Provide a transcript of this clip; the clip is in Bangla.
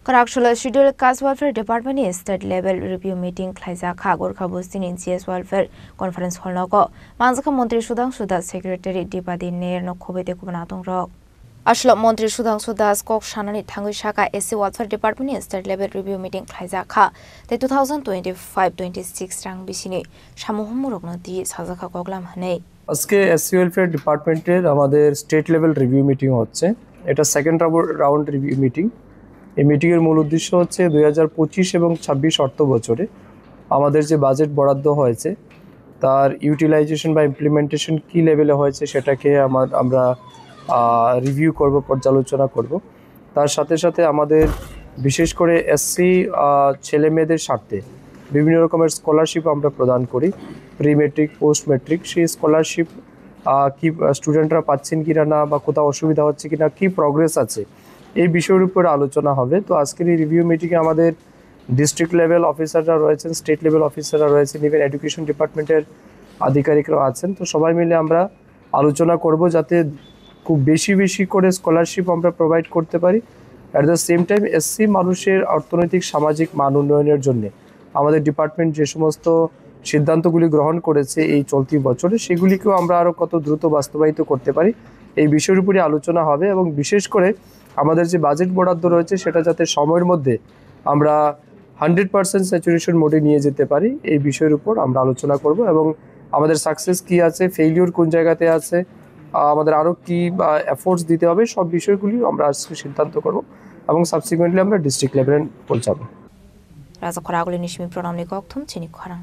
Karakshula schedule Caste Welfare Department is state level review meeting Klaisa Khagor Kabustin in CS Welfare Conference Hall Nogo. Manzaka Montri Sudang Suda Secretary Dipadi Nair no Kobete Kubanatong Rock. Ashlo Montri Sudang Sudas Kok Shanani Tangu Shaka SC Welfare Department is state level review meeting Klaisa Kha. The 2025-26 Rang Bisini Shamuhumurogno di Sazaka Koglam Hane. আজকে এসসি ওয়েলফেয়ার ডিপার্টমেন্টের আমাদের স্টেট লেভেল রিভিউ মিটিং হচ্ছে। এটা সেকেন্ড রাউন্ড রিভিউ মিটিং। এই মিটিংয়ের মূল উদ্দেশ্য হচ্ছে 2025 এবং 26 অর্থ বছরে আমাদের যে বাজেট বরাদ্দ হয়েছে তার ইউটিলাইজেশন বা ইমপ্লিমেন্টেশন কী লেভেলে হয়েছে সেটাকে আমরা রিভিউ করব, পর্যালোচনা করব। তার সাথে সাথে আমাদের বিশেষ করে এসসি ছেলে মেয়েদের স্বার্থে বিভিন্ন রকমের স্কলারশিপ আমরা প্রদান করি, প্রি মেট্রিক, পোস্ট মেট্রিক। সেই স্কলারশিপ কি স্টুডেন্টরা পাচ্ছেন কিনা না বা কোথাও অসুবিধা হচ্ছে কিনা, কি প্রগ্রেস আছে, এই বিষয়ের উপর আলোচনা হবে। তো আজকের এই রিভিউ মিটিংয়ে আমাদের ডিস্ট্রিক্ট লেভেল অফিসাররা রয়েছেন, স্টেট লেভেল অফিসাররা রয়েছেন, ইভেন এডুকেশন ডিপার্টমেন্টের আধিকারিকরাও আছেন। তো সবাই মিলে আমরা আলোচনা করব যাতে খুব বেশি করে স্কলারশিপ আমরা প্রোভাইড করতে পারি। At the same time SC মানুষের অর্থনৈতিক সামাজিক মান উন্নয়নের জন্যে আমাদের ডিপার্টমেন্ট যে সমস্ত সিদ্ধান্তগুলি গ্রহণ করেছে এই চলতি বছরে, সেগুলিকেও আমরা আরও কত দ্রুত বাস্তবায়িত করতে পারি, এই বিষয়ের উপরে আলোচনা হবে। এবং বিশেষ করে আমাদের যে বাজেট বরাদ্দ রয়েছে সেটা যাতে সময়ের মধ্যে আমরা 100% স্যাচুরেশন মোডে নিয়ে যেতে পারি, এই বিষয়ের উপর আমরা আলোচনা করব। এবং আমাদের সাকসেস কী আছে, ফেইলিওর কোন জায়গাতে আছে, আমাদের আরও কী এফোর্টস দিতে হবে, সব বিষয়গুলি আমরা আজকে সিদ্ধান্ত করব এবং সাবসিকুয়েন্টলি আমরা ডিস্ট্রিক্ট লেভেলে পৌঁছাবো। রাজা খরাগুলি নিশমি প্রণাম নিকথম চিনি খরা।